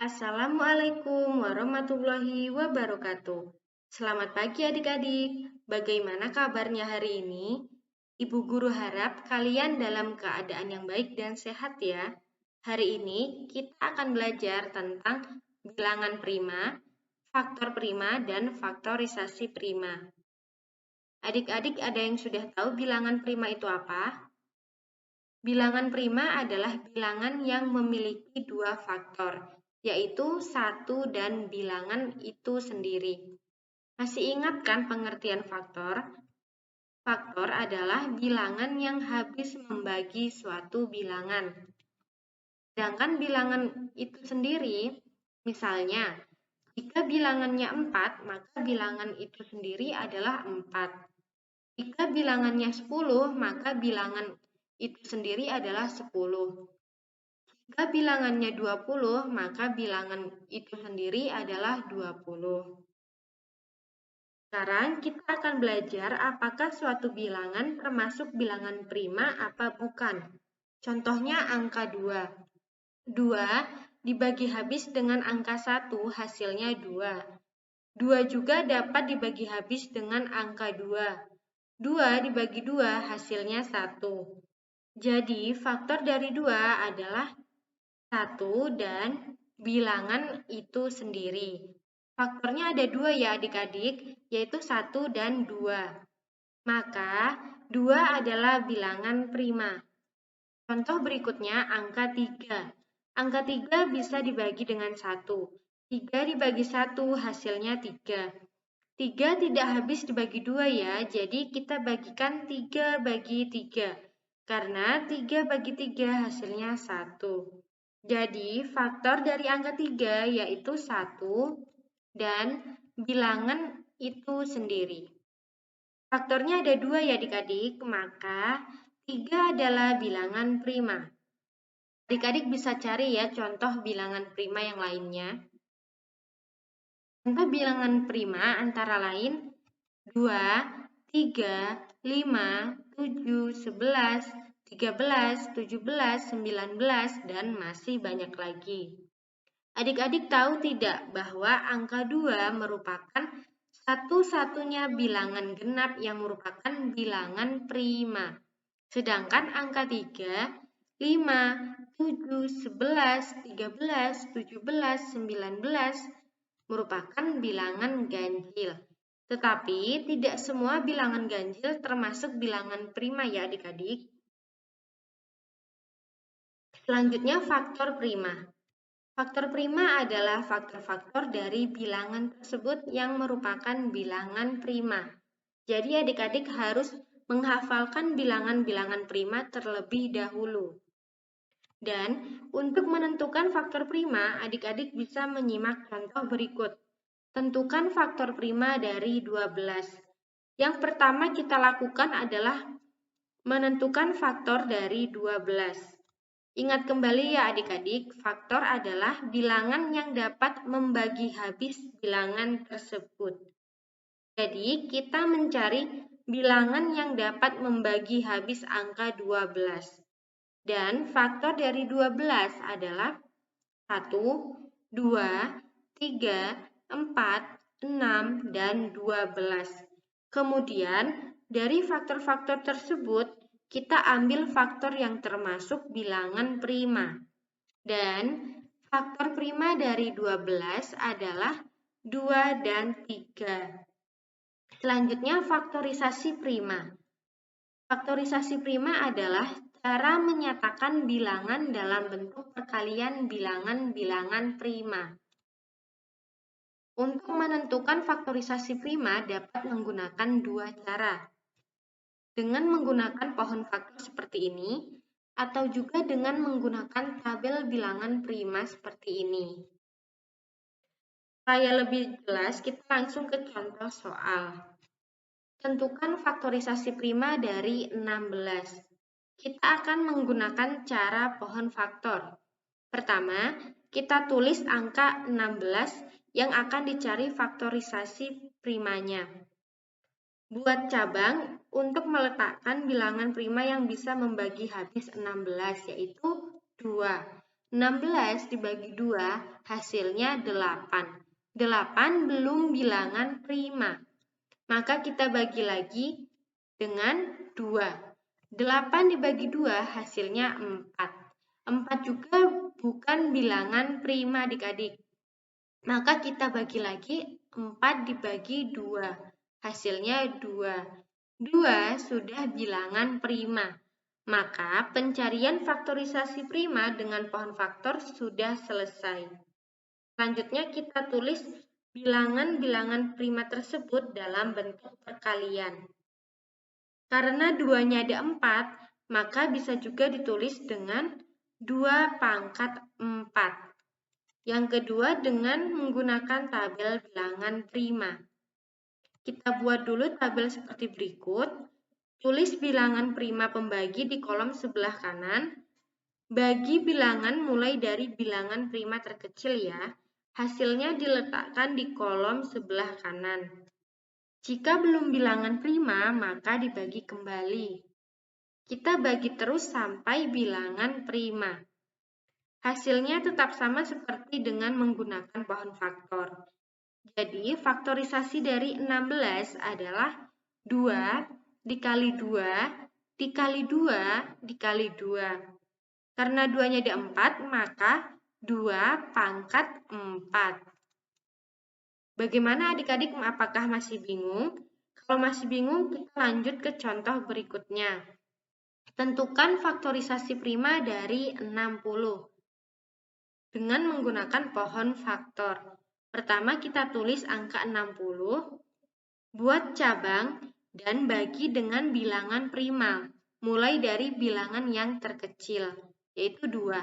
Assalamualaikum warahmatullahi wabarakatuh. Selamat pagi adik-adik. Bagaimana kabarnya hari ini? Ibu guru harap kalian dalam keadaan yang baik dan sehat ya. Hari ini kita akan belajar tentang bilangan prima, faktor prima, dan faktorisasi prima. Adik-adik ada yang sudah tahu bilangan prima itu apa? Bilangan prima adalah bilangan yang memiliki dua faktor, yaitu 1 dan bilangan itu sendiri. Masih ingat kan pengertian faktor? Faktor adalah bilangan yang habis membagi suatu bilangan. Sedangkan bilangan itu sendiri, misalnya, jika bilangannya 4, maka bilangan itu sendiri adalah 4. Jika bilangannya 10, maka bilangan itu sendiri adalah 10. Jika bilangannya 20, maka bilangan itu sendiri adalah 20. Sekarang kita akan belajar apakah suatu bilangan termasuk bilangan prima apa bukan. Contohnya angka 2. 2 dibagi habis dengan angka 1 hasilnya 2. 2 juga dapat dibagi habis dengan angka 2. 2 dibagi 2 hasilnya 1. Jadi faktor dari 2 adalah 1 dan bilangan itu sendiri. Faktornya ada 2 ya adik-adik, yaitu 1 dan 2. Maka 2 adalah bilangan prima. Contoh berikutnya angka 3. Angka 3 bisa dibagi dengan 1. 3 dibagi 1 hasilnya 3. 3 tidak habis dibagi 2 ya, jadi kita bagikan 3 bagi 3. Karena 3 bagi 3 hasilnya 1. Jadi, faktor dari angka 3 yaitu 1 dan bilangan itu sendiri. Faktornya ada 2 ya adik-adik, maka 3 adalah bilangan prima. Adik-adik bisa cari ya contoh bilangan prima yang lainnya. Contoh bilangan prima antara lain 2, 3, 5, 7, 11, 13, 17, 19, dan masih banyak lagi. Adik-adik tahu tidak bahwa angka 2 merupakan satu-satunya bilangan genap yang merupakan bilangan prima. Sedangkan angka 3, 5, 7, 11, 13, 17, 19 merupakan bilangan ganjil. Tetapi tidak semua bilangan ganjil termasuk bilangan prima ya adik-adik. Selanjutnya faktor prima. Faktor prima adalah faktor-faktor dari bilangan tersebut yang merupakan bilangan prima. Jadi adik-adik harus menghafalkan bilangan-bilangan prima terlebih dahulu. Dan untuk menentukan faktor prima, adik-adik bisa menyimak contoh berikut. Tentukan faktor prima dari 12. Yang pertama kita lakukan adalah menentukan faktor dari 12. Ingat kembali ya adik-adik, faktor adalah bilangan yang dapat membagi habis bilangan tersebut. Jadi, kita mencari bilangan yang dapat membagi habis angka 12. Dan faktor dari 12 adalah 1, 2, 3, 4, 6, dan 12. Kemudian, dari faktor-faktor tersebut, kita ambil faktor yang termasuk bilangan prima. Dan faktor prima dari 12 adalah 2 dan 3. Selanjutnya, faktorisasi prima. Faktorisasi prima adalah cara menyatakan bilangan dalam bentuk perkalian bilangan-bilangan prima. Untuk menentukan faktorisasi prima dapat menggunakan dua cara. Dengan menggunakan pohon faktor seperti ini, atau juga dengan menggunakan tabel bilangan prima seperti ini. Supaya lebih jelas, kita langsung ke contoh soal. Tentukan faktorisasi prima dari 16. Kita akan menggunakan cara pohon faktor. Pertama, kita tulis angka 16 yang akan dicari faktorisasi primanya. Buat cabang untuk meletakkan bilangan prima yang bisa membagi habis 16, yaitu 2. 16 dibagi 2 hasilnya 8. 8 belum bilangan prima. Maka kita bagi lagi dengan 2. 8 dibagi 2 hasilnya 4. 4 juga bukan bilangan prima adik-adik. Maka kita bagi lagi 4 dibagi 2. Hasilnya 2. 2 sudah bilangan prima. Maka pencarian faktorisasi prima dengan pohon faktor sudah selesai. Selanjutnya kita tulis bilangan-bilangan prima tersebut dalam bentuk perkalian. Karena 2-nya ada 4, maka bisa juga ditulis dengan 2 pangkat 4. Yang kedua dengan menggunakan tabel bilangan prima. Kita buat dulu tabel seperti berikut. Tulis bilangan prima pembagi di kolom sebelah kanan. Bagi bilangan mulai dari bilangan prima terkecil ya. Hasilnya diletakkan di kolom sebelah kanan. Jika belum bilangan prima, maka dibagi kembali. Kita bagi terus sampai bilangan prima. Hasilnya tetap sama seperti dengan menggunakan pohon faktor. Jadi, faktorisasi dari 16 adalah 2 dikali 2 dikali 2 dikali 2. Karena 2-nya ada 4, maka 2 pangkat 4. Bagaimana adik-adik, apakah masih bingung? Kalau masih bingung, kita lanjut ke contoh berikutnya. Tentukan faktorisasi prima dari 60 dengan menggunakan pohon faktor. Pertama kita tulis angka 60, buat cabang dan bagi dengan bilangan prima, mulai dari bilangan yang terkecil, yaitu 2.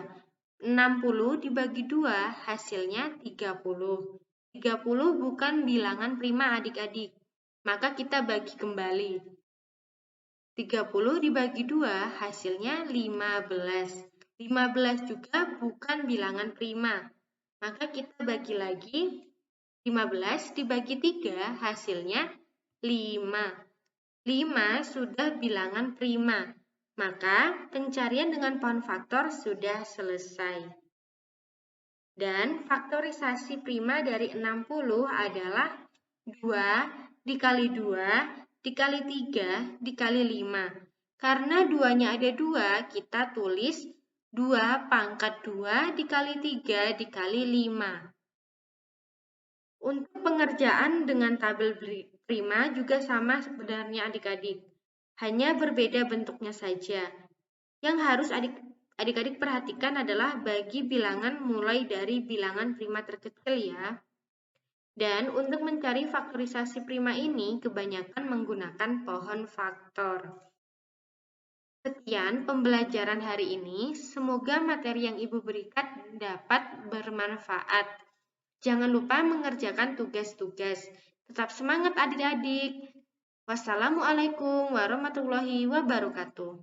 60 dibagi 2 hasilnya 30. 30 bukan bilangan prima adik-adik, maka kita bagi kembali. 30 dibagi 2 hasilnya 15. 15 juga bukan bilangan prima, maka kita bagi lagi. 15 dibagi 3 hasilnya 5. 5 sudah bilangan prima, maka pencarian dengan pohon faktor sudah selesai. Dan faktorisasi prima dari 60 adalah 2 dikali 2 dikali 3 dikali 5. Karena 2-nya ada 2, kita tulis 2 pangkat 2 dikali 3 dikali 5. Untuk pengerjaan dengan tabel prima juga sama sebenarnya adik-adik. Hanya berbeda bentuknya saja. Yang harus adik-adik perhatikan adalah bagi bilangan mulai dari bilangan prima terkecil ya. Dan untuk mencari faktorisasi prima ini kebanyakan menggunakan pohon faktor. Sekian pembelajaran hari ini. Semoga materi yang Ibu berikan dapat bermanfaat. Jangan lupa mengerjakan tugas-tugas. Tetap semangat adik-adik. Wassalamualaikum warahmatullahi wabarakatuh.